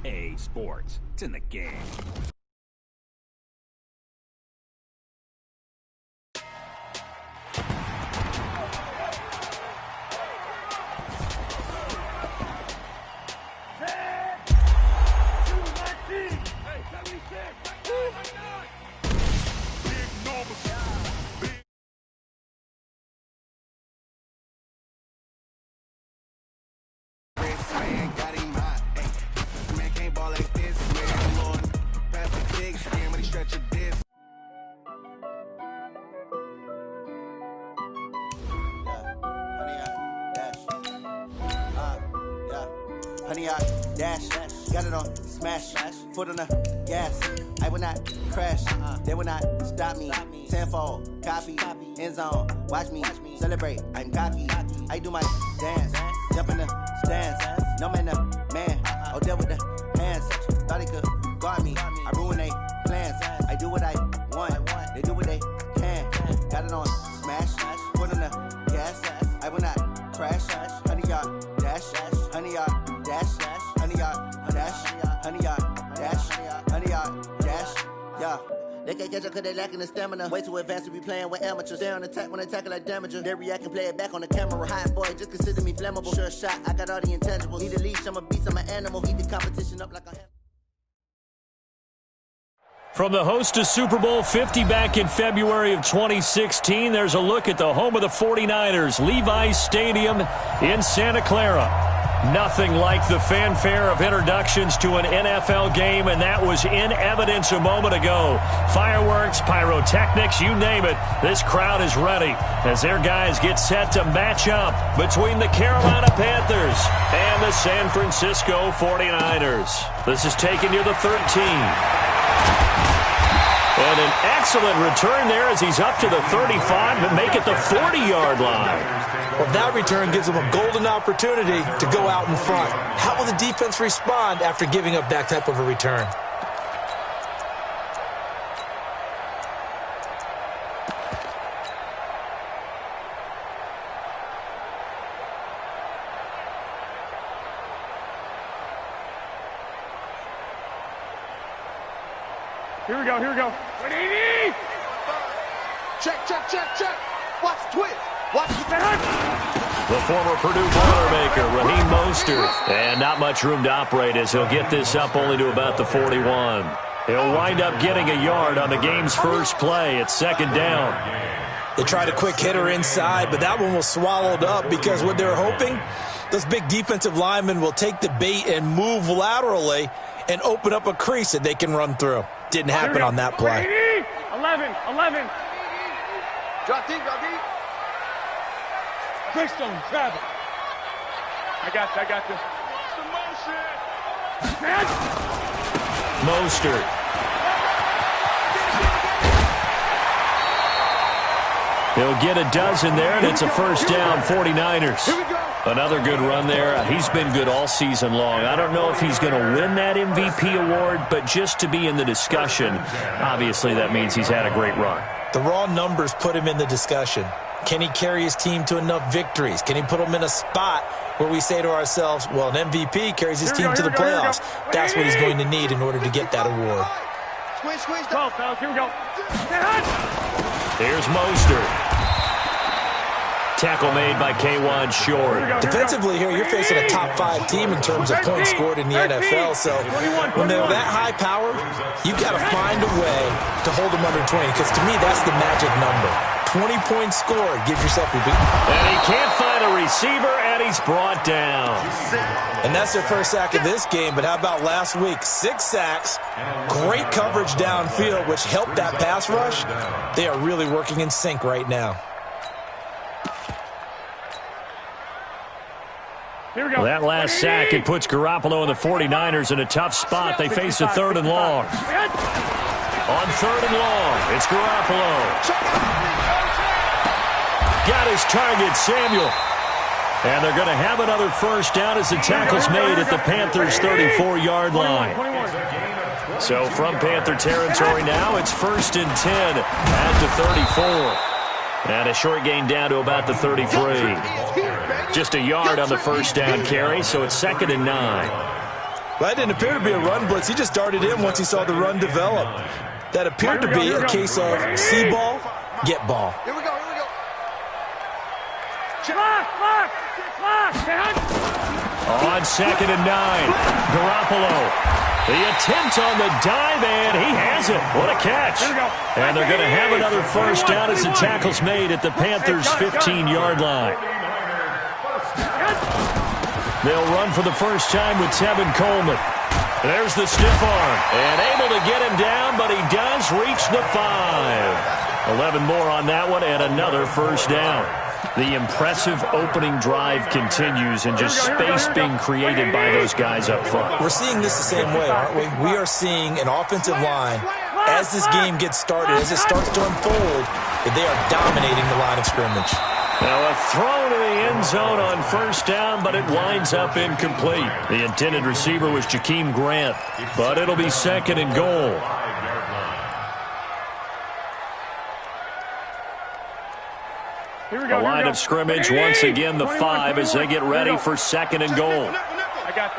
EA Sports. It's in the game. Honey, I dash, got it on smash, foot on the gas. I will not crash, they will not stop me. Tenfold, copy, end zone, watch me celebrate. I'm cocky, I do my dance, jump in the stands. No man, the man, oh, deal with the hands. Thought he could guard me, I ruin they plans. I do what I want, they do what they can. Got it on smash, foot on the gas. I will not crash, honey, y'all dash, honey, y'all dash, honey, y'all dash, honey, y'all dash, honey, y'all dash, yeah. They can't catch up cause they lacking the stamina. Way too advanced to be playing with amateurs. They on attack when they tackle like damager. They react and play it back on the camera. Hot boy, just consider me flammable. Sure shot, I got all the intangibles. Need a leash, I'm a beast, I'm an animal. Heat the competition up like a hammer. From the host to Super Bowl 50 back in February of 2016, there's a look at the home of the 49ers, Levi's Stadium in Santa Clara. Nothing like the fanfare of introductions to an NFL game, and that was in evidence a moment ago. Fireworks, pyrotechnics, you name it. This crowd is ready as their guys get set to match up between the Carolina Panthers and the San Francisco 49ers. This is taken near the 13. And an excellent return there as he's up to the 35 and make it the 40-yard line. Well, that return gives them a golden opportunity to go out in front. How will the defense respond after giving up that type of a return? Here we go, here we go. 180! Check, check, check, check. Watch the twist. Watch the The former Purdue Boilermaker, Raheem Mostert. And not much room to operate as he'll get this up only to about the 41. He'll wind up getting a yard on the game's first play. It's second down. They tried a quick hitter inside, but that one was swallowed up because what they're hoping, those big defensive linemen will take the bait and move laterally and open up a crease that they can run through. Didn't happen on that play. 11. Drop deep, drop deep. Bristol, grab it. I got this. Mostert. He'll get a dozen there, and it's a first down, 49ers. Another good run there. He's been good all season long. I don't know if he's going to win that MVP award, but just to be in the discussion, obviously that means he's had a great run. The raw numbers put him in the discussion. Can he carry his team to enough victories? Can he put them in a spot where we say to ourselves, well, an MVP carries his team to the playoffs. That's what he's going to need in order to get that award. Squeeze, 12, fellas. Here we go. Here's Mostert. Tackle made by K'Wan Short. Defensively here, you're facing a top 5 team in terms of points scored in the NFL. So when they're that high power, you've got to find a way to hold them under 20. Because to me, that's the magic number. 20 points scored. Give yourself a beat. And he can't find a receiver, and he's brought down. And that's their first sack of this game. But how about last week? 6 sacks. Great coverage downfield, which helped that pass rush. They are really working in sync right now. Well, that last sack, it puts Garoppolo and the 49ers in a tough spot. They face a 3rd and long. On 3rd and long, it's Garoppolo. Got his target, Samuel. And they're going to have another first down as the tackle's made at the Panthers' 34-yard line. So from Panther territory now, it's 1st and 10 at the 34. And a short gain down to about the 33. Just a yard on the first down carry, so it's 2nd and 9. Well, that didn't appear to be a run blitz. He just darted in once he saw the run develop. That appeared to be a case of see ball, get ball. Here we go. On 2nd and 9, Garoppolo. The attempt on the dive, and he has it. What a catch. And they're going to have another first down as the tackle's made at the Panthers' 15-yard line. They'll run for the first time with Tevin Coleman. There's the stiff arm, and able to get him down, but he does reach the 5. 11 more on that one, and another first down. The impressive opening drive continues, and just space being created by those guys up front. We're seeing this the same way, aren't we? We are seeing an offensive line, as this game gets started, as it starts to unfold, that they are dominating the line of scrimmage. Now a throw to the end zone on first down, but it winds up incomplete. The intended receiver was Jakeem Grant, but it'll be 2nd and goal. The line of scrimmage, once again, the 5 as they get ready for 2nd and goal. I got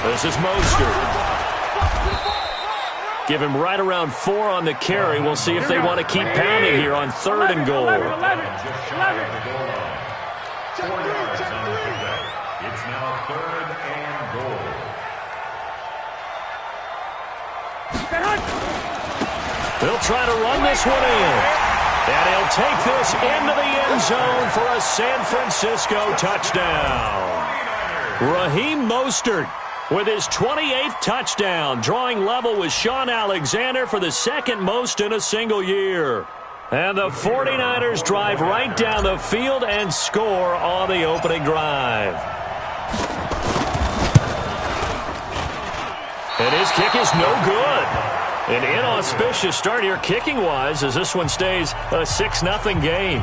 This is Mostert. Give him right around 4 on the carry. We'll see if they want to keep pounding here on 3rd and goal. 11. It's now 3rd and goal. They'll try to run this one in. And he'll take this into the end zone for a San Francisco touchdown. Raheem Mostert with his 28th touchdown, drawing level with Sean Alexander for the 2nd most in a single year. And the 49ers drive right down the field and score on the opening drive. And his kick is no good. An inauspicious start here kicking-wise as this one stays a 6-0 game.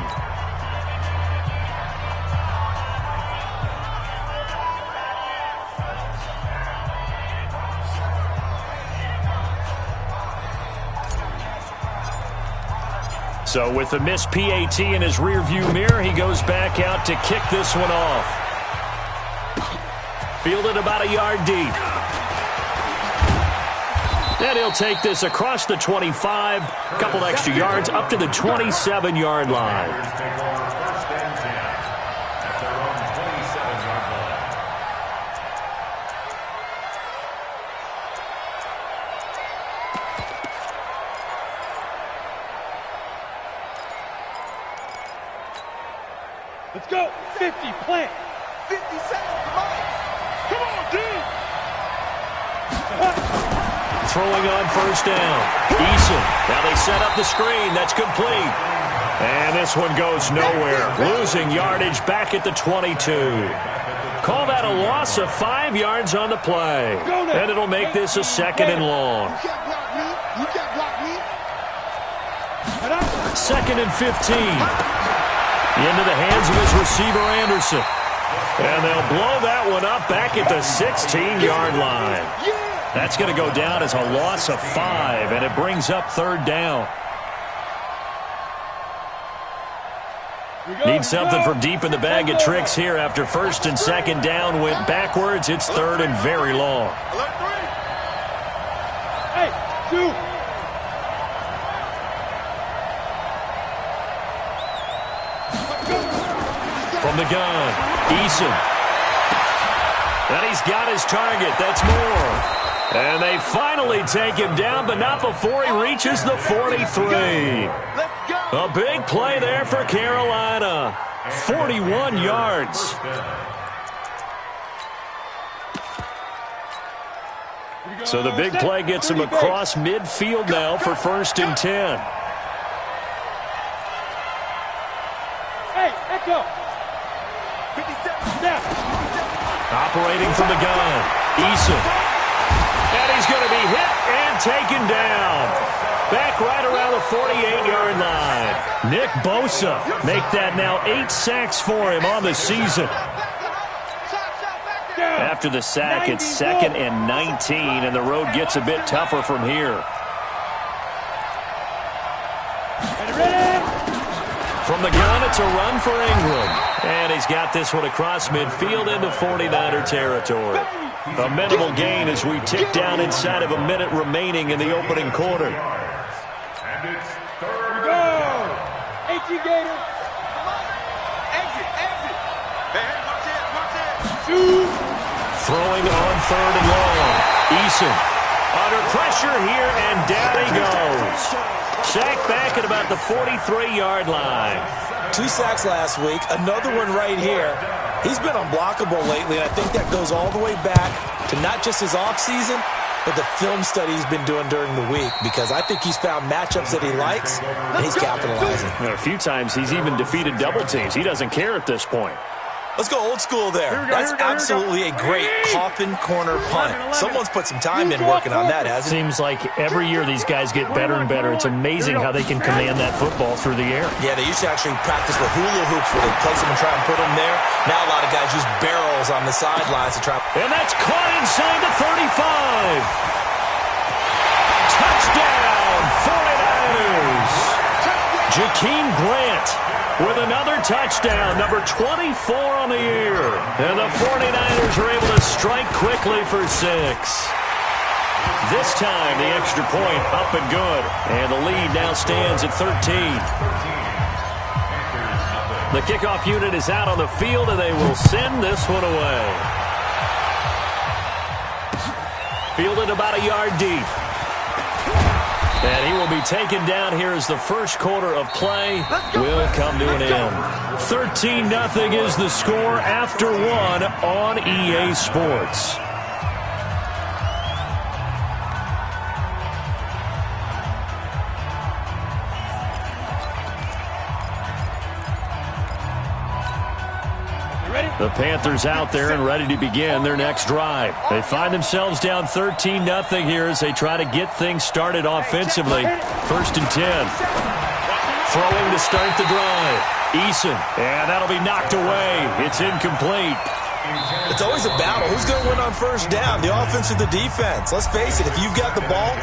So with the missed PAT in his rearview mirror, he goes back out to kick this one off. Fielded about a yard deep. And he'll take this across the 25, a couple extra yards, up to the 27-yard line. Let's go. 50, plant. 50 seconds, come on, dude. Throwing on first down. Eason. Now they set up the screen. That's complete. And this one goes nowhere. Losing yardage back at the 22. Call that a loss of 5 yards on the play. And it'll make this a 2nd and long. You can't block me. 2nd and 15. Into the hands of his receiver, Anderson. And they'll blow that one up back at the 16-yard line. That's going to go down as a loss of 5, and it brings up 3rd down. Need something from deep in the bag of tricks here after 1st and 2nd down went backwards. It's 3rd and very long. Hey, 2. From the gun, Eason. And he's got his target. That's Moore. And they finally take him down, but not before he reaches the 43. A big play there for Carolina. 41 yards. So the big play gets him across midfield now for 1st and 10. Hey, Echo. 57 steps. Operating from the gun, Eason. And he's going to be hit and taken down. Back right around the 48-yard line. Nick Bosa make that now 8 sacks for him on the season. After the sack, it's 2nd and 19, and the road gets a bit tougher from here. From the gun, it's a run for Ingram. And he's got this one across midfield into 49er territory. A minimal gain as we tick down inside of a minute remaining in the opening quarter. And it's third Go! down. 18 Gators. Exit. Hey, watch it. Throwing on third and long. Eason under pressure here, and down he goes. Sacked back at about the 43-yard line. 2 sacks last week, another one right here. He's been unblockable lately, and I think that goes all the way back to not just his offseason, but the film study he's been doing during the week, because I think he's found matchups that he likes, and he's capitalizing. A few times he's even defeated double teams. He doesn't care at this point. Let's go old school there. That's absolutely a great coffin corner punt. Someone's put some time in working on that, hasn't he? Seems like every year these guys get better and better. It's amazing how they can command that football through the air. Yeah, they used to actually practice the hula hoops where they place them and try and put them there. Now a lot of guys use barrels on the sidelines to try. And that's caught inside the 35. Touchdown, 49ers. Jakeem Grant with another touchdown, number 24 on the year. And the 49ers are able to strike quickly for 6. This time, the extra point up and good. And the lead now stands at 13. The kickoff unit is out on the field, and they will send this one away. Fielded about a yard deep. And he will be taken down here as the first quarter of play will come to an end. 13-0 is the score after 1 on EA Sports. The Panthers out there and ready to begin their next drive. They find themselves down 13-0 here as they try to get things started offensively. 1st and 10. Throwing to start the drive. Eason, and that'll be knocked away. It's incomplete. It's always a battle. Who's going to win on first down, the offense or the defense? Let's face it, if you've got the ball,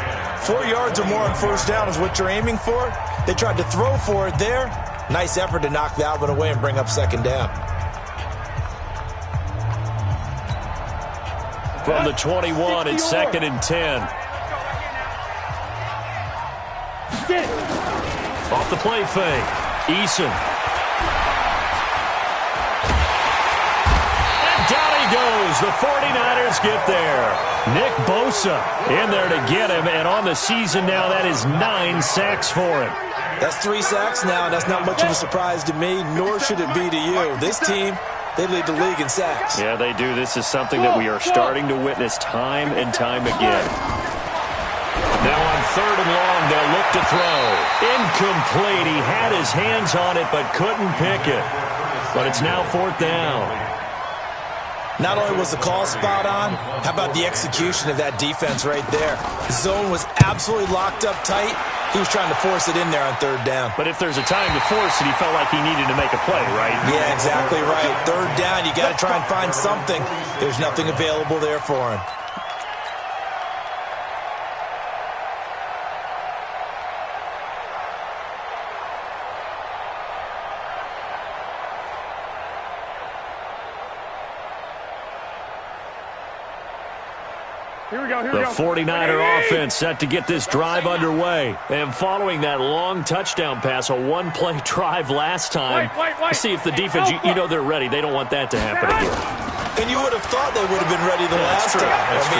4 yards or more on first down is what you're aiming for. They tried to throw for it there. Nice effort to knock that one away and bring up second down. From the 21, it's 2nd and 10. Off the play fake. Eason. And down he goes. The 49ers get there. Nick Bosa in there to get him. And on the season now, that is 9 sacks for him. That's 3 sacks now, and that's not much of a surprise to me, nor should it be to you. This team, they lead the league in sacks. Yeah, they do. This is something that we are starting to witness time and time again. Now on 3rd and long, they'll look to throw. Incomplete. He had his hands on it but couldn't pick it. But it's now 4th down. Not only was the call spot on, how about the execution of that defense right there? The zone was absolutely locked up tight. He was trying to force it in there on 3rd down. But if there's a time to force it, he felt like he needed to make a play, right? Yeah, exactly right. 3rd down, you got to try and find something. There's nothing available there for him. The 49er offense set to get this drive underway. And following that long touchdown pass, a one-play drive last time, let's see if the defense, you know they're ready. They don't want that to happen again. And you would have thought they would have been ready the last time.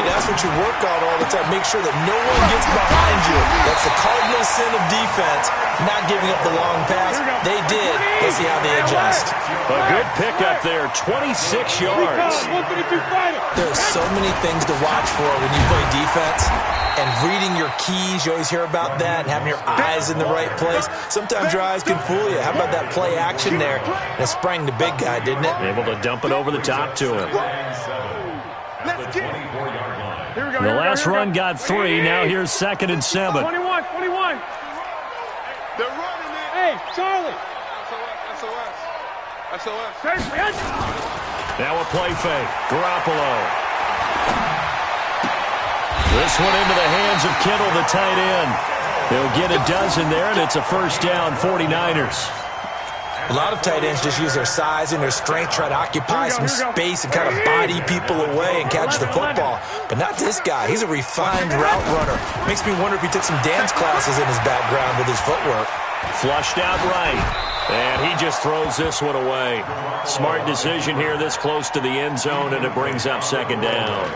That's what you work on all the time. Make sure that no one gets behind you. That's the cardinal sin of defense, not giving up the long pass. They did. Let's see how they adjust. A good pickup there, 26 yards. There are so many things to watch for when you play defense. And reading your keys, you always hear about that, and having your eyes in the right place. Sometimes your eyes can fool you. How about that play action there? And it sprang the big guy, didn't it? Able to dump it over the top to him. The last run got 3. Now here's 2nd and 7. 21. They're running it. Hey, Charlie. SOS. Now a play fake. Garoppolo. This one into the hands of Kittle, the tight end. They'll get a dozen there, and it's a 1st down, 49ers. A lot of tight ends just use their size and their strength, try to occupy some space and kind of body people away and catch the football. But not this guy. He's a refined route runner. Makes me wonder if he took some dance classes in his background with his footwork. Flushed out right. And he just throws this one away. Smart decision here this close to the end zone, and it brings up second down.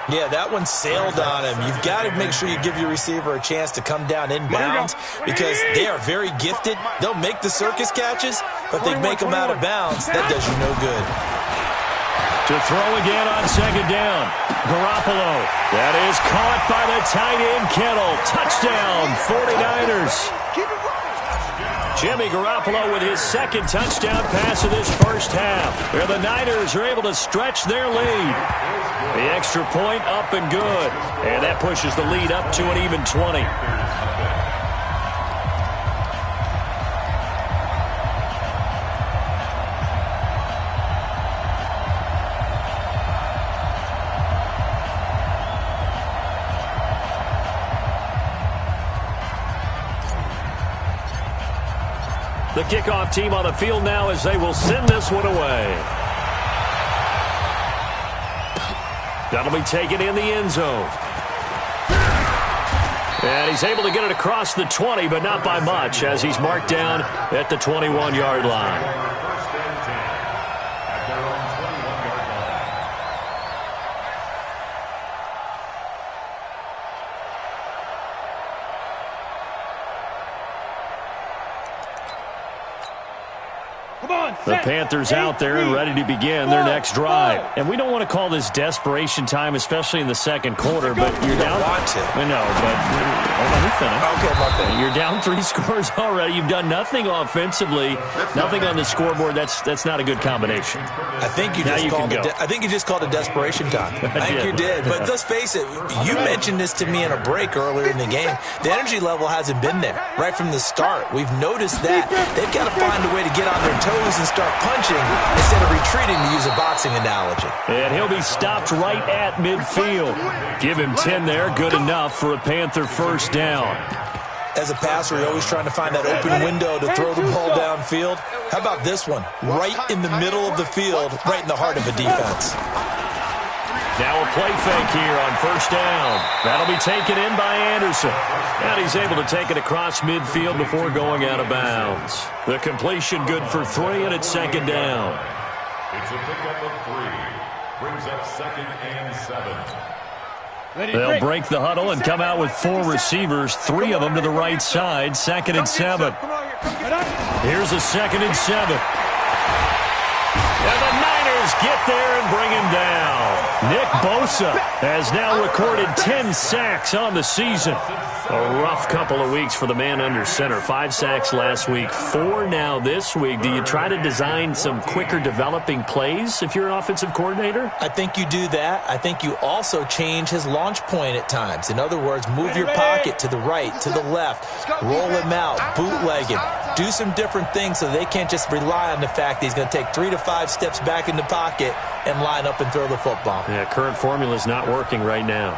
Yeah, that one sailed on him. You've got to make sure you give your receiver a chance to come down inbounds because they are very gifted. They'll make the circus catches, but they make them out of bounds. That does you no good. To throw again on second down. Garoppolo. That is caught by the tight end, Kittle. Touchdown, 49ers. Jimmy Garoppolo with his second touchdown pass of this first half, where the Niners are able to stretch their lead. The extra point up and good, and that pushes the lead up to an even 20. The kickoff team on the field now as they will send this one away. That'll be taken in the end zone. And he's able to get it across the 20, but not by much, as he's marked down at the 21-yard line. The Panthers out there and ready to begin their next drive. And we don't want to call this desperation time, especially in the second quarter, but you're down. I know, but let me finish. Okay, my bad. You're down 3 scores already. You've done nothing offensively, nothing on the scoreboard. That's not a good combination. I think you just called it desperation time. I think you did. But let's face it, you mentioned this to me in a break earlier in the game. The energy level hasn't been there right from the start. We've noticed that. They've got to find a way to get on their toes and start punching instead of retreating, to use a boxing analogy. And he'll be stopped right at midfield. Give him 10 there. Good enough for a Panther first down. As a passer, you're always trying to find that open window to throw the ball downfield. How about this one? Right in the middle of the field, right in the heart of a defense. Now a play fake here on first down. That'll be taken in by Anderson. And he's able to take it across midfield before going out of bounds. The completion good for 3, and it's second down. It's a pickup of 3. Brings up second and 7. They'll break the huddle and come out with 4 receivers, 3 of them to the right side, second and 7. Here's a second and 7. And the Niners get there and bring him down. Nick Bosa has now recorded 10 sacks on the season. A rough couple of weeks for the man under center. 5 sacks last week, 4 now this week. Do you try to design some quicker developing plays if you're an offensive coordinator? I think you do that. I think you also change his launch point at times. In other words, move your pocket to the right, to the left, roll him out, bootleg him. Do some different things so they can't just rely on the fact that he's going to take 3 to 5 steps back in the pocket and line up and throw the football. Yeah, current formula is not working right now.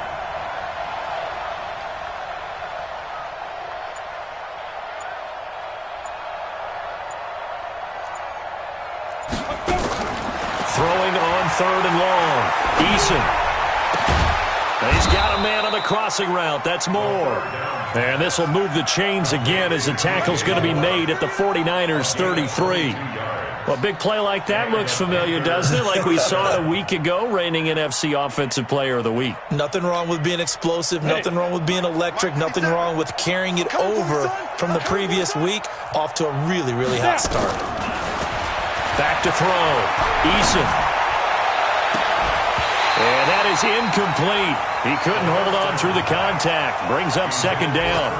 Throwing on third and long. Eason. He's got a man on the crossing route. That's Moore. And this will move the chains again as the tackle's going to be made at the 49ers 33. Well, a big play like that looks familiar, doesn't it? Like we saw it a week ago, reigning NFC Offensive Player of the Week. Nothing wrong with being explosive. Nothing wrong with being electric. Nothing wrong with carrying it over from the previous week off to a really, really hot start. Back to throw. Eason. And that is incomplete. He couldn't hold on through the contact. Brings up second down.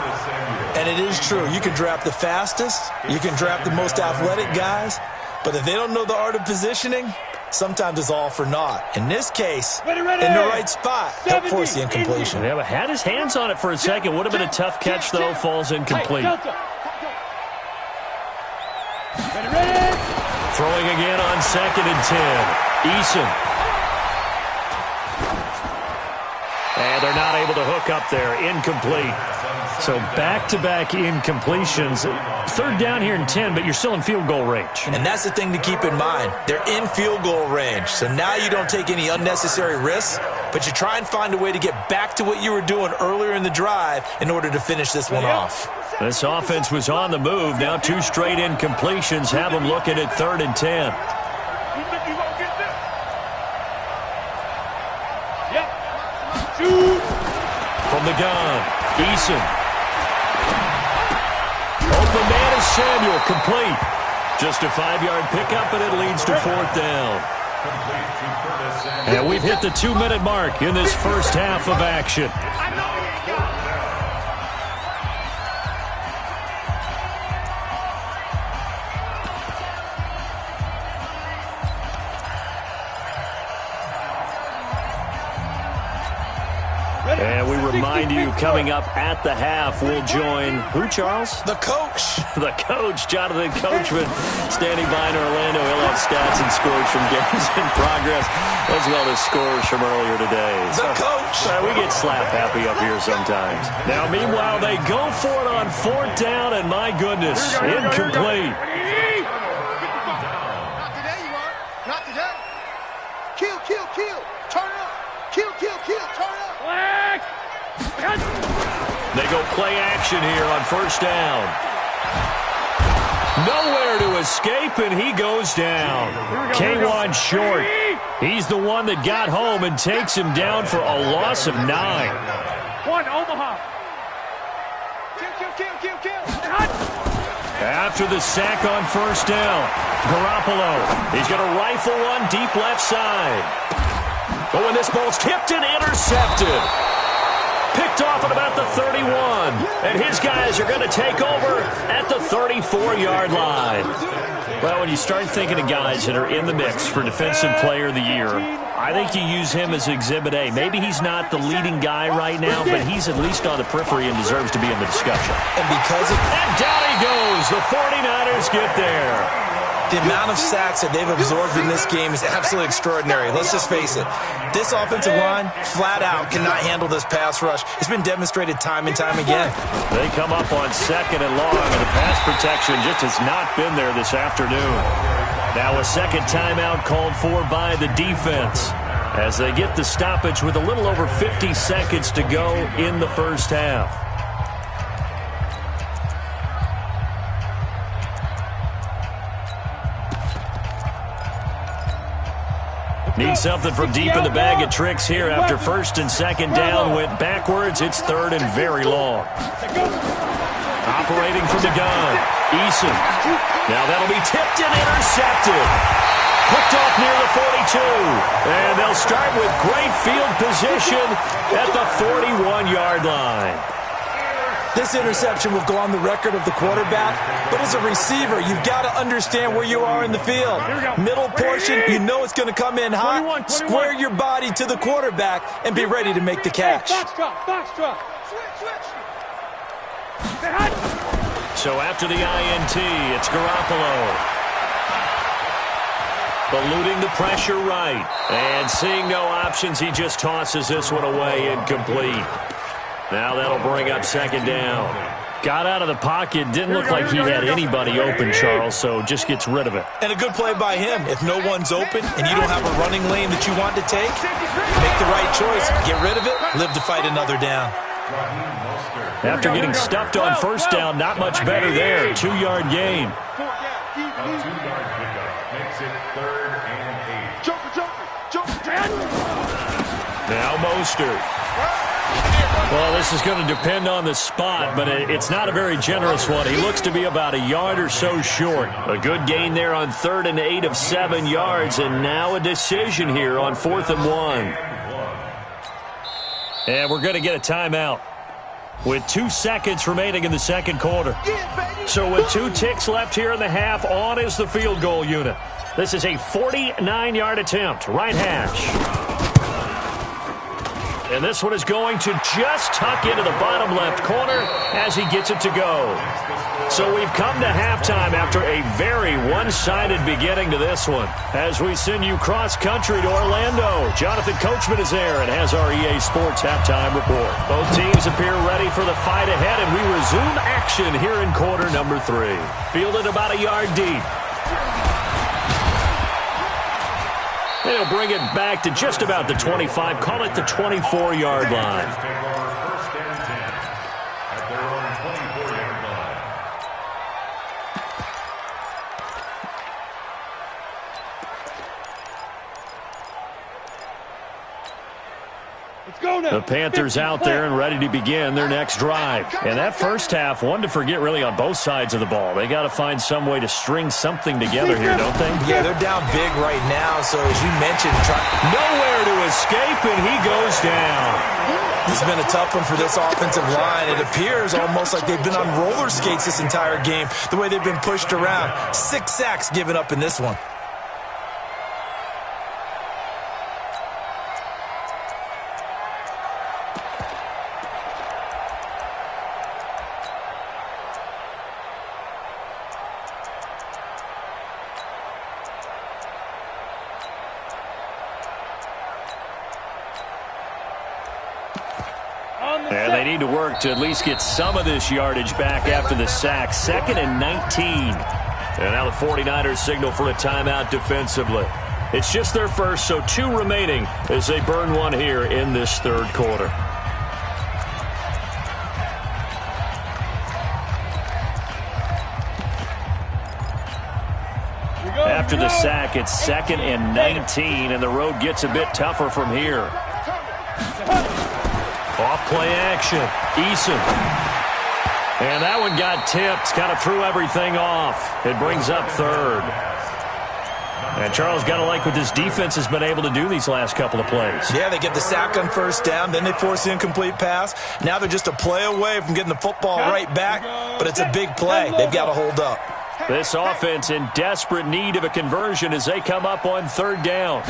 And it is true. You can draft the fastest. You can draft the most athletic guys. But if they don't know the art of positioning, sometimes it's all for naught. In this case, in the right spot, help force the incompletion. Yeah, but had his hands on it for a second. Would have been a tough catch, though. Falls incomplete. Throwing again on second and 10. Eason. And they're not able to hook up there. Incomplete. So back-to-back incompletions. Third down here in 10, but you're still in field goal range. And that's the thing to keep in mind. They're in field goal range. So now you don't take any unnecessary risks, but you try and find a way to get back to what you were doing earlier in the drive in order to finish this one off. This offense was on the move. Now 2 straight incompletions have them looking at 3rd and 10. From the gun, Eason. Open man is Samuel, complete. Just a 5-yard pickup, and it leads to 4th down. And we've hit the 2-minute mark in this first half of action. And we remind you, coming up at the half, we'll join who, Charles? The coach. The coach, Jonathan Coachman, standing by in Orlando. He'll have stats and scores from games in progress, as well as scores from earlier today. The coach. We get slap happy up here sometimes. Now, meanwhile, they go for it on 4th down, and my goodness, incomplete. Not today, you are. Not today. Kill, kill, kill. Turn up. Kill, kill, kill. Turn up. They go play action here on 1st down. Nowhere to escape, and he goes down. K1 short. He's the one that got home and takes him down for a loss of 9. 1, Omaha. Kill, kill, kill, kill, kill. After the sack on 1st down, Garoppolo. He's going to rifle one deep left side. But when this ball's tipped and intercepted. Picked off at about the 31. And his guys are going to take over at the 34-yard line. Well, when you start thinking of guys that are in the mix for Defensive Player of the Year, I think you use him as Exhibit A. Maybe he's not the leading guy right now, but he's at least on the periphery and deserves to be in the discussion. And because of... And down he goes. The 49ers get there. The amount of sacks that they've absorbed in this game is absolutely extraordinary. Let's just face it. This offensive line, flat out, cannot handle this pass rush. It's been demonstrated time and time again. They come up on 2nd and long, and the pass protection just has not been there this afternoon. Now a second timeout called for by the defense as they get the stoppage with a little over 50 seconds to go in the first half. Need something from deep in the bag of tricks here after 1st and 2nd down went backwards. It's 3rd and very long. Operating from the gun, Eason. Now that'll be tipped and intercepted. Picked off near the 42. And they'll start with great field position at the 41-yard line. This interception will go on the record of the quarterback, but as a receiver, you've got to understand where you are in the field. Middle portion, you know it's going to come in hot. Square your body to the quarterback and be ready to make the catch. Box drop. Switch. So after the INT, it's Garoppolo. Eluding the pressure right. And seeing no options, he just tosses this one away, incomplete. Now that'll bring up 2nd down. Got out of the pocket, didn't look like he had anybody open, Charles, so just gets rid of it. And a good play by him. If no one's open and you don't have a running lane that you want to take, make the right choice, get rid of it, live to fight another down. After getting stuffed on 1st down, not much better there. 2-yard gain. A 2-yard pickup makes it 3rd and 8. Joker. Now Mostert. Well, this is going to depend on the spot, but it's not a very generous one. He looks to be about a yard or so short. A good gain there on 3rd and 8 of 7 yards, and now a decision here on 4th and 1. And we're going to get a timeout with 2 seconds remaining in the 2nd quarter. So with 2 ticks left here in the half, on is the field goal unit. This is a 49-yard attempt. Right hash. And this one is going to just tuck into the bottom left corner as he gets it to go. So we've come to halftime after a very one-sided beginning to this one. As we send you cross-country to Orlando, Jonathan Coachman is there and has our EA Sports halftime report. Both teams appear ready for the fight ahead, and we resume action here in quarter number 3. Fielded about a yard deep. They'll bring it back to just about the 25, call it the 24-yard line. First and 10 at their own 24-yard line. Let's go now. The Panthers out there and ready to begin their next drive. And that first half, one to forget really on both sides of the ball. They got to find some way to string something together here, don't they? Yeah, they're down big right now, so as you mentioned, nowhere to escape, and he goes down. This has been a tough one for this offensive line. It appears almost like they've been on roller skates this entire game, the way they've been pushed around. 6 sacks given up in this one. And they need to work to at least get some of this yardage back after the sack. 2nd and 19. And now the 49ers signal for a timeout defensively. It's just their first, so 2 remaining as they burn one here in this third quarter. After the sack, it's 2nd and 19, and the road gets a bit tougher from here. Off play action. Eason. And that one got tipped. Kind of threw everything off. It brings up 3rd. And Charles, got to like what this defense has been able to do these last couple of plays. Yeah, they get the sack on first down, then they force the incomplete pass. Now they're just a play away from getting the football right back, but it's a big play. They've got to hold up. This offense in desperate need of a conversion as they come up on 3rd down.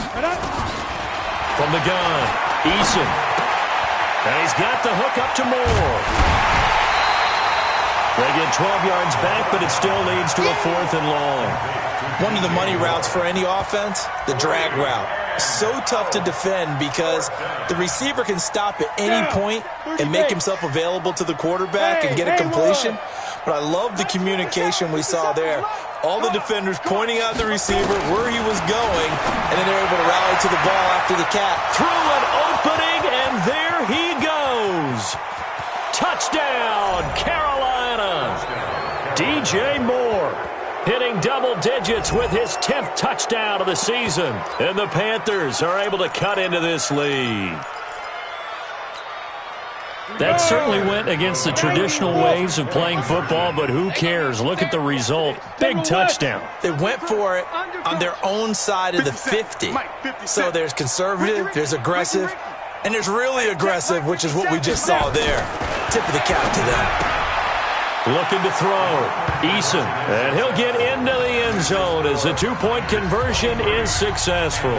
From the gun, Eason. And he's got the hook up to Moore. They get 12 yards back, but it still leads to a 4th and long. One of the money routes for any offense, the drag route. So tough to defend because the receiver can stop at any point and make himself available to the quarterback and get a completion. But I love the communication we saw there. All the defenders pointing out the receiver where he was going, and then they're able to rally to the ball after the catch. Through an opening, and there he goes. Touchdown, Carolina. DJ Moore hitting double digits with his 10th touchdown of the season. And the Panthers are able to cut into this lead. That certainly went against the traditional ways of playing football, but who cares? Look at the result. Big touchdown. They went for it on their own side of the 50. So there's conservative, there's aggressive, and there's really aggressive, which is what we just saw there. Tip of the cap to them. Looking to throw. Eason. And he'll get into the end zone as the 2-point conversion is successful.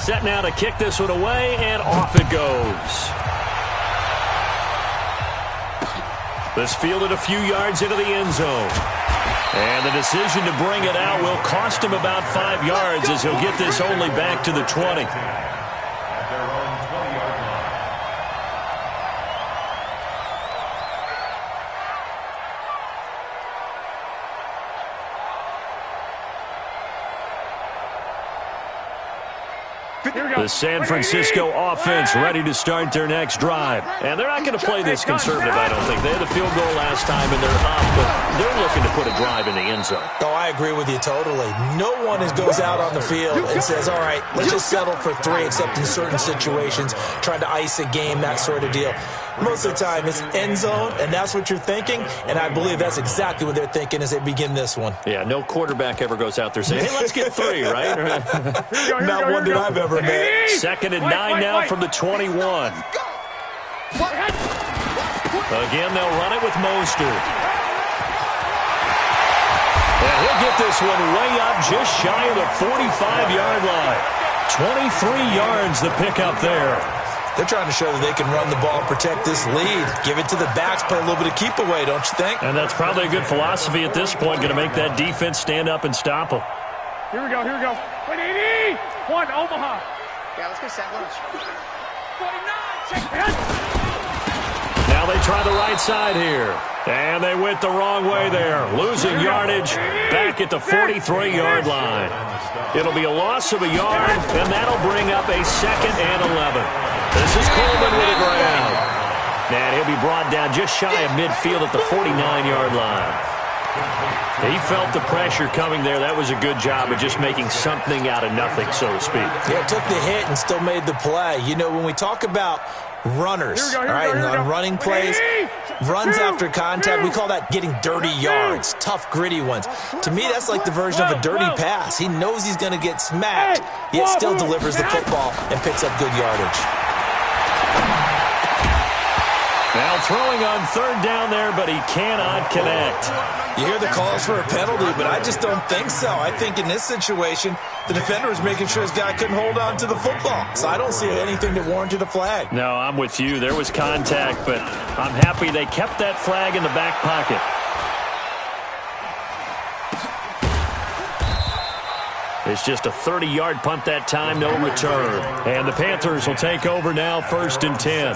Set now to kick this one away, and off it goes. This fielded a few yards into the end zone. And the decision to bring it out will cost him about 5 yards as he'll get this only back to the 20. At their own 20-yard line. The San Francisco offense ready to start their next drive. And they're not going to play this conservative, I don't think. They had a field goal last time, and they're up, but they're looking to put a drive in the end zone. Oh, I agree with you totally. No one goes out on the field and says, all right, let's just settle for 3, except in certain situations, trying to ice a game, that sort of deal. Most of the time, it's end zone, and that's what you're thinking, and I believe that's exactly what they're thinking as they begin this one. Yeah, no quarterback ever goes out there saying, hey, let's get 3, right? Not one that I've ever met. 2nd and 9 now from the 21. Again, they'll run it with Mostert. And he'll get this one way up just shy of the 45-yard line. 23 yards the pickup there. They're trying to show that they can run the ball and protect this lead. Give it to the backs, play a little bit of keep away, don't you think? And that's probably a good philosophy at this point, going to make that defense stand up and stop them. Here we go, here we go. 180! One, Omaha. Yeah, let's get set. 49, check. Now they try the right side here. And they went the wrong way there. Losing yardage back at the 43-yard line. It'll be a loss of a yard, and that'll bring up a 2nd and 11. This is Coleman with a ground. And he'll be brought down just shy of midfield at the 49-yard line. He felt the pressure coming there. That was a good job of just making something out of nothing, so to speak. Yeah, took the hit and still made the play. You know, when we talk about runners, all right, and on running plays, runs after contact, we call that getting dirty yards, tough, gritty ones. To me, that's like the version of a dirty pass. He knows he's going to get smacked, yet still delivers the football and picks up good yardage. Now throwing on 3rd down there, but he cannot connect. You hear the calls for a penalty, but I just don't think so. I think in this situation, the defender was making sure his guy couldn't hold on to the football. So I don't see anything that warranted a flag. No, I'm with you. There was contact, but I'm happy they kept that flag in the back pocket. It's just a 30-yard punt that time, no return. And the Panthers will take over now, 1st and 10.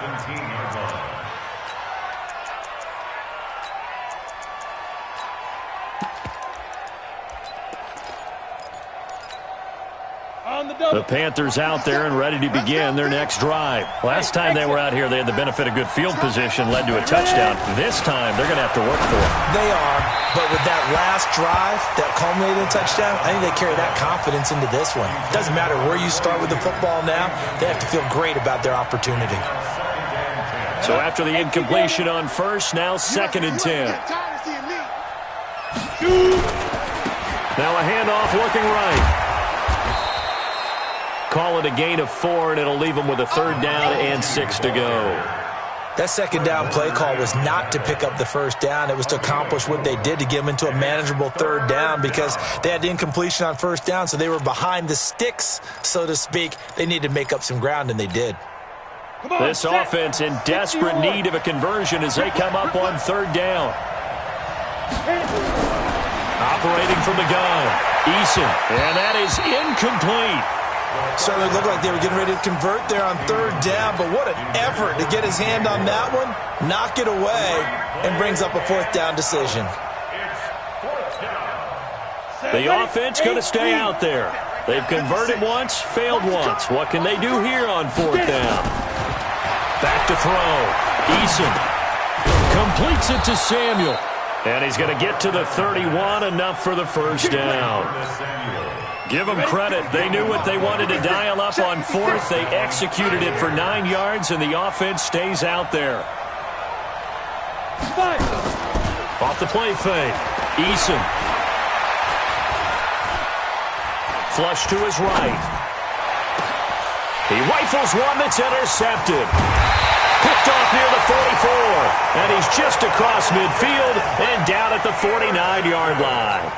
The Panthers out there and ready to begin their next drive. Last time they were out here, they had the benefit of good field position, led to a touchdown. This time, they're going to have to work for it. They are, but with that last drive that culminated in a touchdown, I think they carry that confidence into this one. It doesn't matter where you start with the football now. They have to feel great about their opportunity. So after the incompletion on 1st, now 2nd and 10. Now a handoff looking right. Call it a gain of 4, and it'll leave them with a 3rd down and 6 to go. That 2nd down play call was not to pick up the 1st down. It was to accomplish what they did, to get them into a manageable 3rd down, because they had incompletion on 1st down, so they were behind the sticks, so to speak. They needed to make up some ground, and they did. This offense in desperate need of a conversion as they come up on 3rd down. Operating from the gun, Eason, and that is incomplete. Certainly looked like they were getting ready to convert there on 3rd down, but what an effort to get his hand on that one, knock it away, and brings up a 4th down decision. The offense going to stay out there. They've converted once, failed once. What can they do here on 4th down? Back to throw. Eason completes it to Samuel. And he's going to get to the 31, enough for the 1st down. Give them credit. They knew what they wanted to dial up on 4th. They executed it for 9 yards, and the offense stays out there. Off the play fake. Eason. Flush to his right. He rifles one that's intercepted. Picked off near the 44. And he's just across midfield and down at the 49-yard line.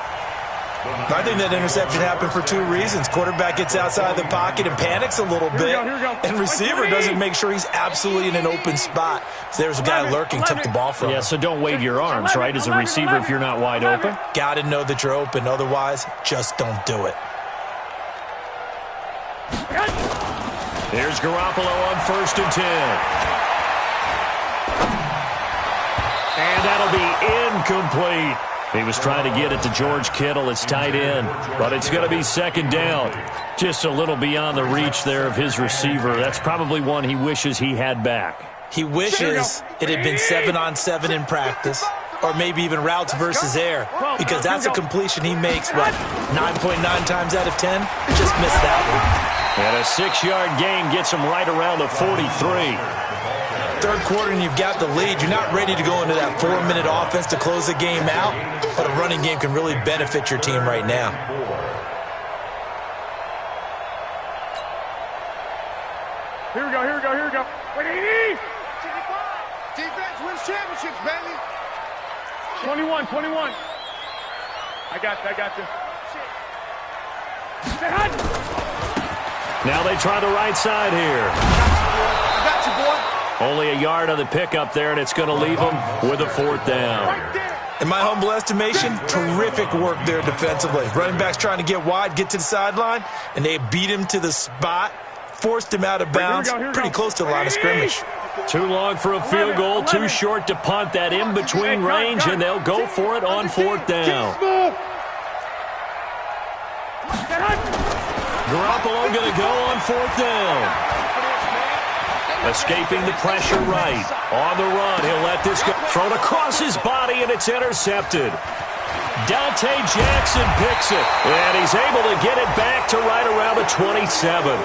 I think that interception happened for 2 reasons. Quarterback gets outside the pocket and panics a little bit, and receiver doesn't make sure he's absolutely in an open spot. So there's a guy lurking, took the ball from him. Yeah, so don't wave your arms, right, as a receiver if you're not wide open. Got to know that you're open. Otherwise, just don't do it. Here's Garoppolo on 1st and 10. And that'll be incomplete. He was trying to get it to George Kittle, his tight end, but it's going to be 2nd down. Just a little beyond the reach there of his receiver. That's probably one he wishes he had back. He wishes it had been 7-on-7 in practice, or maybe even routes versus air, because that's a completion he makes, what, 9.9 times out of 10? Just missed that one. And a 6-yard gain gets him right around the 43. 3rd quarter and you've got the lead. You're not ready to go into that 4-minute offense to close the game out, but a running game can really benefit your team right now. Here we go, here we go, here we go. 180! Defense wins championships, baby. 21. I got you. Now they try the right side here. I got you, boy. Only a yard on the pickup there, and it's going to leave them with a 4th down. In my humble estimation, terrific work there defensively. Running backs trying to get wide, get to the sideline, and they beat him to the spot, forced him out of bounds, pretty close to the line of scrimmage. Too long for a field goal, too short to punt that in-between range, and they'll go for it on 4th down. Garoppolo going to go on 4th down. Escaping the pressure right. On the run, he'll let this go. Thrown across his body, and it's intercepted. Dante Jackson picks it, and he's able to get it back to right around the 27.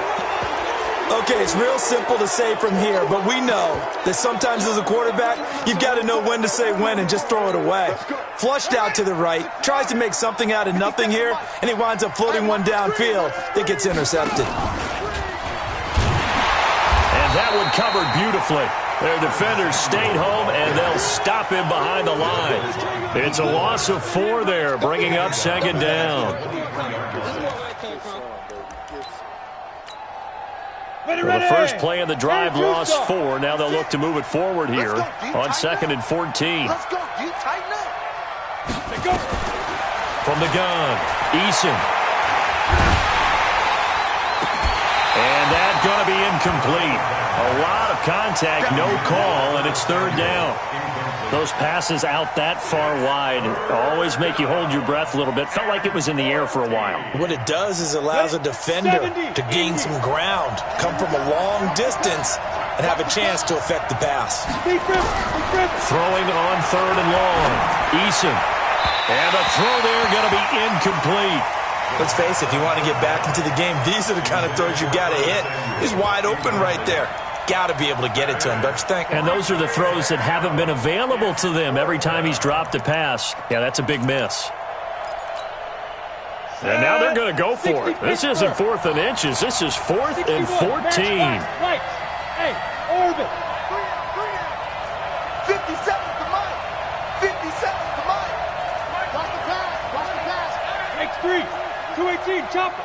Okay, it's real simple to say from here, but we know that sometimes as a quarterback, you've got to know when to say when and just throw it away. Flushed out to the right, tries to make something out of nothing here, and he winds up floating one downfield that gets intercepted. And that one covered beautifully. Their defenders stayed home, and they'll stop him behind the line. It's a loss of 4 there, bringing up 2nd down. Well, the first play of the drive lost 4. Now they'll look to move it forward here on 2nd and 14. Let's go. You tighten up. From the gun, Eason. And that's going to be incomplete. A lot of contact, no call, and it's 3rd down. Those passes out that far wide always make you hold your breath a little bit. Felt like it was in the air for a while. What it does is allows a defender to gain some ground, come from a long distance, and have a chance to affect the pass. Throwing on 3rd and long. Eason. And the throw there going to be incomplete. Let's face it, if you want to get back into the game, these are the kind of throws you got to hit. He's wide open right there. Got to be able to get it to him, don't you think? And those are the throws that haven't been available to them every time he's dropped a pass. Yeah, that's a big miss. And now they're going to go for it. This isn't 4th and inches. This is 4th and 14. Right. Hey, orbit. 50 seconds to mine. 50 seconds to mine. Cross the pass. Makes 3. 218, chopper.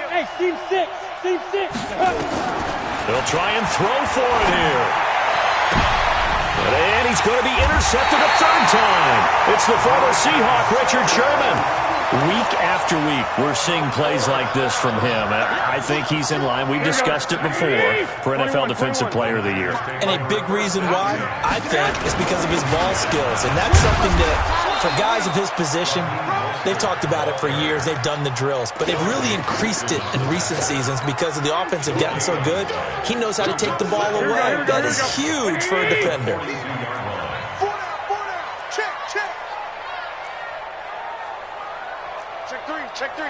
Hey, seam 6. Seam 6. They'll try and throw for it here. And he's going to be intercepted a 3rd time. It's the former Seahawk, Richard Sherman. Week after week, we're seeing plays like this from him. I think he's in line. We've discussed it before for NFL Defensive Player of the Year. And a big reason why, I think, is because of his ball skills. And that's something that, for guys of his position, they've talked about it for years. They've done the drills. But they've really increased it in recent seasons because of the offense have gotten so good. He knows how to take the ball away. That is huge for a defender. Check 3.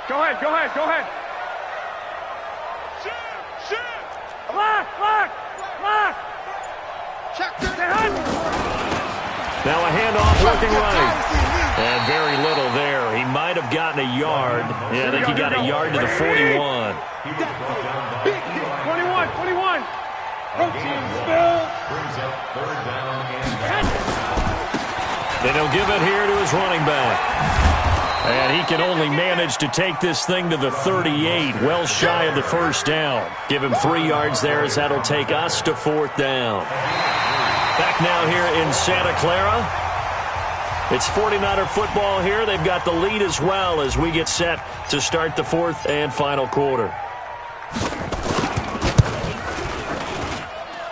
Go ahead. Shoot. Lock. Check 3. Now a handoff working right. And very little there. He might have gotten a yard. Yeah, I think he got a yard to the 41. 21. Protein spill. Brings up 3rd down and Then he'll give it here to his running back. And he can only manage to take this thing to the 38, well shy of the 1st down. Give him 3 yards there as that'll take us to 4th down. Back now here in Santa Clara. It's 49er football here. They've got the lead as well as we get set to start the 4th and final quarter.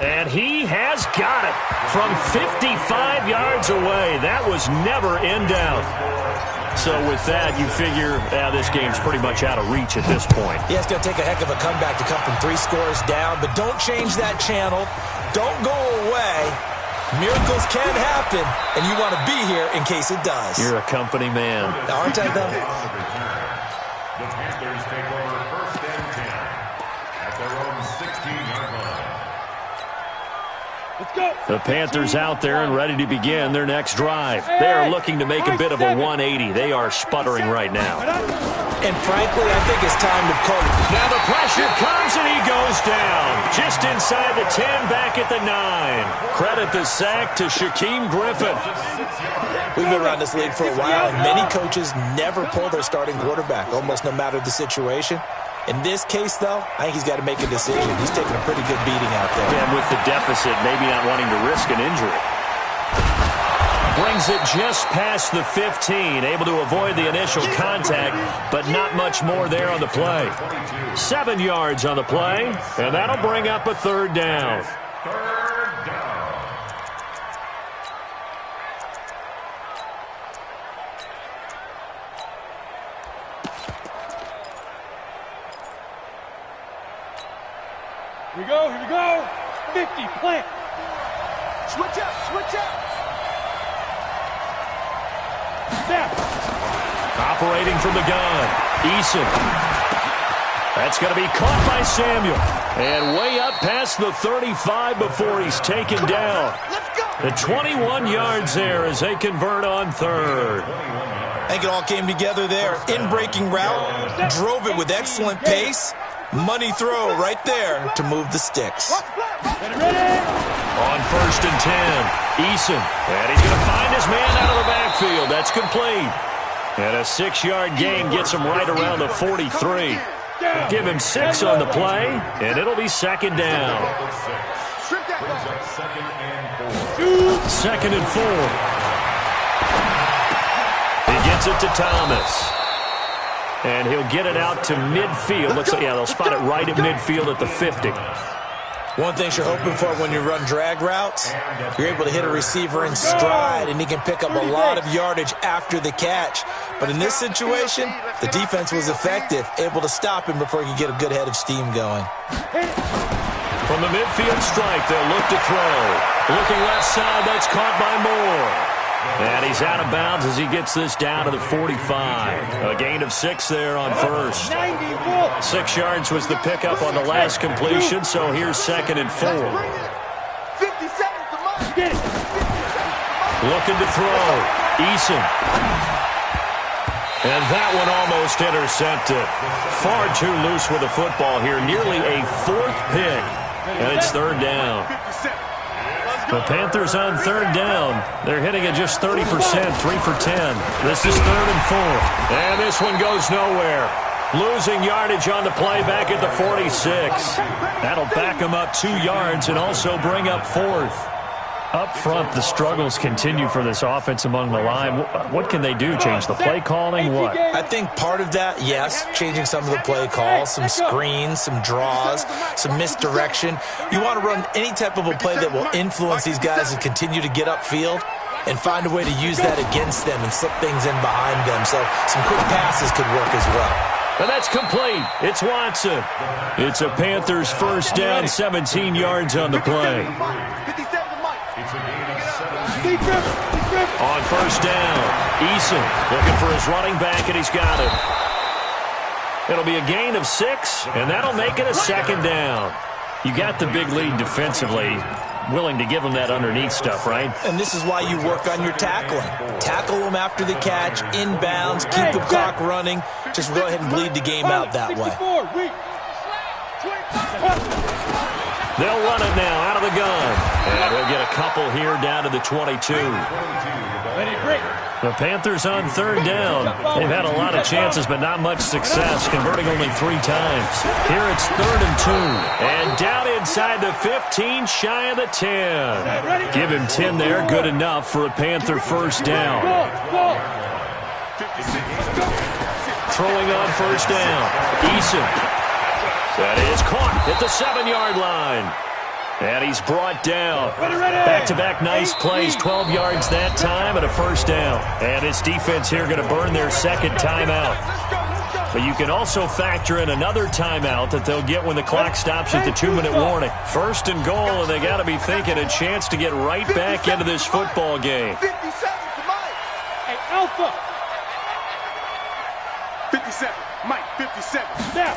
And he has got it from 55 yards away. That was never in doubt. So with that, you figure this game's pretty much out of reach at this point. Yeah, it's going to take a heck of a comeback to come from 3 scores down, but don't change that channel. Don't go away. Miracles can happen, and you want to be here in case it does. You're a company man. Aren't I, though? the Panthers take over 1st and 10 at their own 16-yard line. Let's go. The Panthers out there and ready to begin their next drive. They are looking to make a bit of a 180. They are sputtering right now. And frankly, I think it's time to call. Now the pressure comes and he goes down. Just inside the 10, back at the 9. Credit the sack to Shaquem Griffin. We've been around this league for a while, and many coaches never pull their starting quarterback, almost no matter the situation. In this case, though, I think he's got to make a decision. He's taking a pretty good beating out there. And with the deficit, maybe not wanting to risk an injury. Brings it just past the 15, able to avoid the initial contact, but not much more there on the play. 7 yards on the play, and that'll bring up a 3rd down. Third down. Here we go. 50, plant. Switch up. Snap. Operating from the gun, Eason. That's going to be caught by Samuel. And way up past the 35 before he's taken down. The 21 yards there as they convert on 3rd. I think it all came together there. In-breaking route, drove it with excellent pace. Money throw right there to move the sticks. On 1st and 10, Eason. And he's going to find his man out of the backfield. That's complete. And a 6-yard gain gets him right around the 43. Give him 6 on the play, and it'll be 2nd down. 2nd and 4. He gets it to Thomas. And he'll get it out to midfield. Looks like, yeah, they'll spot it right at midfield at the 50. One thing you're hoping for when you run drag routes, you're able to hit a receiver in stride, and he can pick up a lot of yardage after the catch. But in this situation, the defense was effective, able to stop him before he could get a good head of steam going. From the midfield strike, they'll look to throw. Looking left side, that's caught by Moore. And he's out of bounds as he gets this down to the 45. A gain of 6 there on 1st. 6 yards was the pickup on the last completion, so here's 2nd and 4. Looking to throw. Eason. And that one almost intercepted. Far too loose with the football here. Nearly a 4th pick. And it's 3rd down. The Panthers on 3rd down. They're hitting at just 30%, 3 for 10. This is 3rd and 4. And this one goes nowhere. Losing yardage on the play back at the 46. That'll back them up 2 yards and also bring up 4th. Up front, the struggles continue for this offense among the line. What can they do? Change the play calling? What? I think part of that, yes, changing some of the play calls, some screens, some draws, some misdirection. You want to run any type of a play that will influence these guys and continue to get upfield and find a way to use that against them and slip things in behind them. So some quick passes could work as well. And that's complete. It's Watson. It's a Panthers 1st down, 17 yards on the play. On 1st down, Eason looking for his running back, and he's got it. It'll be a gain of 6, and that'll make it a 2nd down. You got the big lead defensively, willing to give them that underneath stuff, right? And this is why you work on your tackling. Tackle them after the catch, inbounds, keep the clock running. Just go ahead and bleed the game out that way. They'll run it now out of the gun. And he'll get a couple here down to the 22. The Panthers on 3rd down. They've had a lot of chances, but not much success, converting only 3 times. Here it's 3rd and 2. And down inside the 15, shy of the 10. Give him 10 there, good enough for a Panther 1st down. Throwing on 1st down, Eason. That is caught at the 7-yard line. And he's brought down. Back-to-back nice plays, 12 yards that time and a 1st down. And this defense here going to burn their 2nd timeout. But you can also factor in another timeout that they'll get when the clock stops at the 2-minute warning. 1st and goal, and they got to be thinking a chance to get right back into this football game. 57 Alpha. 57, Mike, 57. Snap.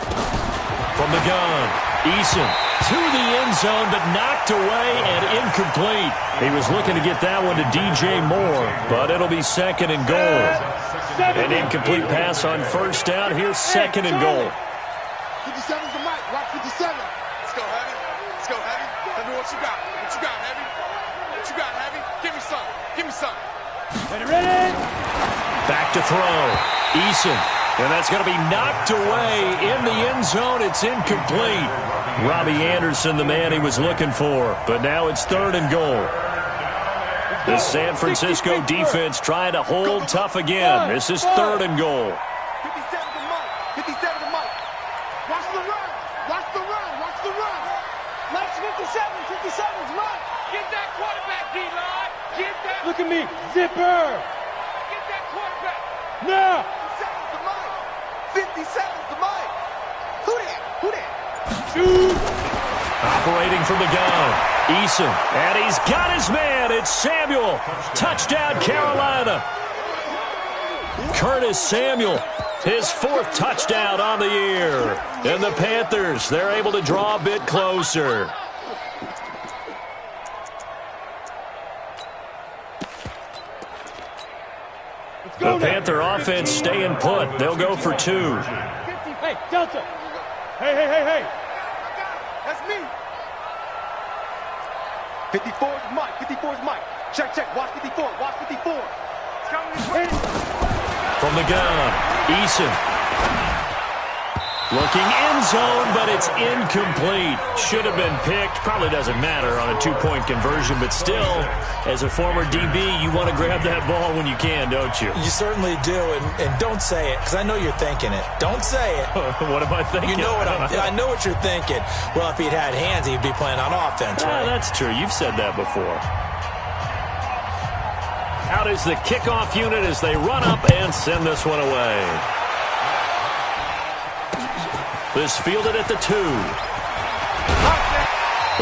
From the gun, Eason to the end zone, but knocked away and incomplete. He was looking to get that one to DJ Moore, but it'll be 2nd and goal. An incomplete pass on first down. Here's second and goal. 57's the mic. Watch 57. Let's go, Heavy. Let's go, Heavy. Tell me what you got. What you got, Heavy? What you got, Heavy? Give me some. Give me some. Ready? Back to throw. Eason. And that's going to be knocked away in the end zone. It's incomplete. Robbie Anderson, the man he was looking for. But now it's third and goal. The San Francisco defense trying to hold tough again. This is third and goal. 57 to Mike. 57 to Mike. Watch the run. Watch the run. Watch the run. Mike's 57. 57's Mike. Get that quarterback, D-line. Get that. Look at me. Zipper. Get that quarterback. Now. 57's the mic. 57's the mic. Who that? Who that? Shoot. Operating from the gun. Eason. And he's got his man. It's Samuel. Touchdown, Carolina. Curtis Samuel. His fourth touchdown on the year. And the Panthers, they're able to draw a bit closer. The Panther offense staying put. They'll go for two. Hey, Delta. Hey. That's me. 54's Mike. 54's Mike. Check. Watch 54. Watch 54. It's coming. From the gun, Eason. Looking end zone, but it's incomplete. Should have been picked. Probably doesn't matter on a two-point conversion, but still, as a former DB, you want to grab that ball when you can, don't you? You certainly do, and don't say it, because I know you're thinking it. Don't say it. What am I thinking? You know what I know what you're thinking. Well, if he'd had hands, he'd be playing on offense, right? That's true. You've said that before. Out is the kickoff unit as they run up and send this one away. This fielded at the 2.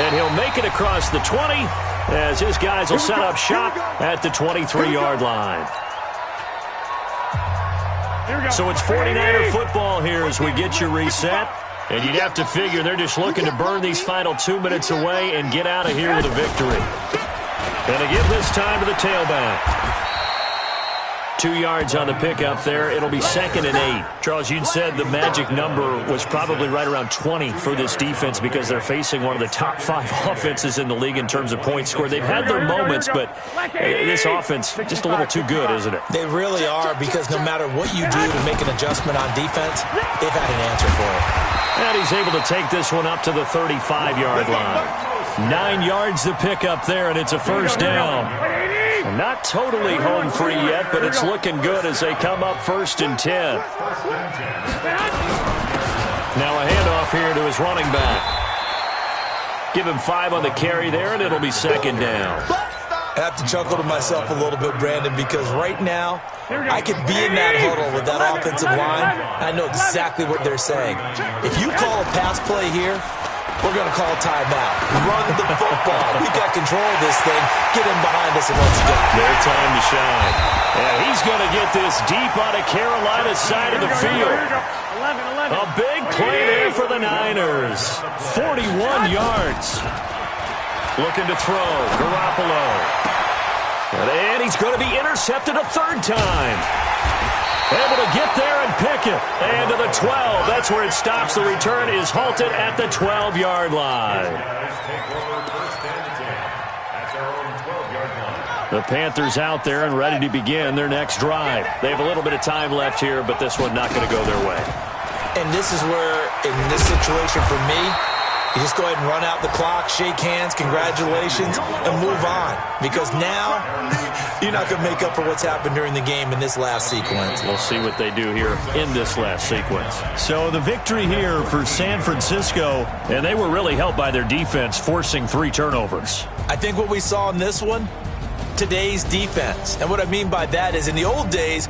And he'll make it across the 20 as his guys will set up shop at the 23-yard line. So it's 49er football here as we get you reset. And you'd have to figure they're just looking to burn these final 2 minutes away and get out of here with a victory. And to give this time to the tailback. 2 yards on the pickup there. It'll be second and 8. Charles, you'd said the magic number was probably right around 20 for this defense because they're facing one of the top 5 offenses in the league in terms of points scored. They've had their moments, but this offense just a little too good, isn't it? They really are, because no matter what you do to make an adjustment on defense, they've had an answer for it. And he's able to take this one up to the 35-yard line. 9 yards to pick up there, and it's a first down. Not totally home free yet, but it's looking good as they come up first and 10. Now a handoff here to his running back. Give him 5 on the carry there, and it'll be second down. I have to chuckle to myself a little bit, Brandon, because right now I could be in that huddle with that offensive line. I know exactly what they're saying. If you call a pass play here, we're going to call timeout. Run the football. We got control of this thing. Get him behind us and let's go. Their time to shine. And he's going to get this deep on a Carolina side of the field. A big play there for the Niners. 41 yards. Looking to throw. Garoppolo. And he's going to be intercepted a third time. Able to get there and pick it. And to the 12. That's where it stops. The return is halted at the 12-yard line. The Panthers out there and ready to begin their next drive. They have a little bit of time left here, but this one not going to go their way. And this is where, in this situation for me, you just go ahead and run out the clock, shake hands, congratulations, and move on. Because now, you're not going to make up for what's happened during the game in this last sequence. We'll see what they do here in this last sequence. So the victory here for San Francisco, and they were really helped by their defense, forcing 3 turnovers. I think what we saw in this one, today's defense. And what I mean by that is in the old days,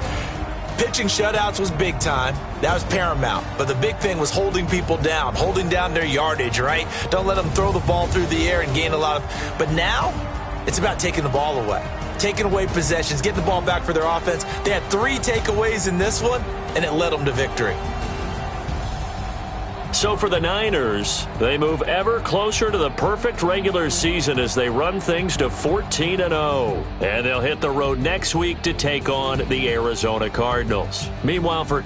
pitching shutouts was big time. That was paramount. But the big thing was holding people down, holding down their yardage, right? Don't let them throw the ball through the air and gain a lot of... But now, it's about taking the ball away. Taking away possessions, getting the ball back for their offense. They had 3 takeaways in this one, and it led them to victory. So for the Niners, they move ever closer to the perfect regular season as they run things to 14-0. And they'll hit the road next week to take on the Arizona Cardinals. Meanwhile, for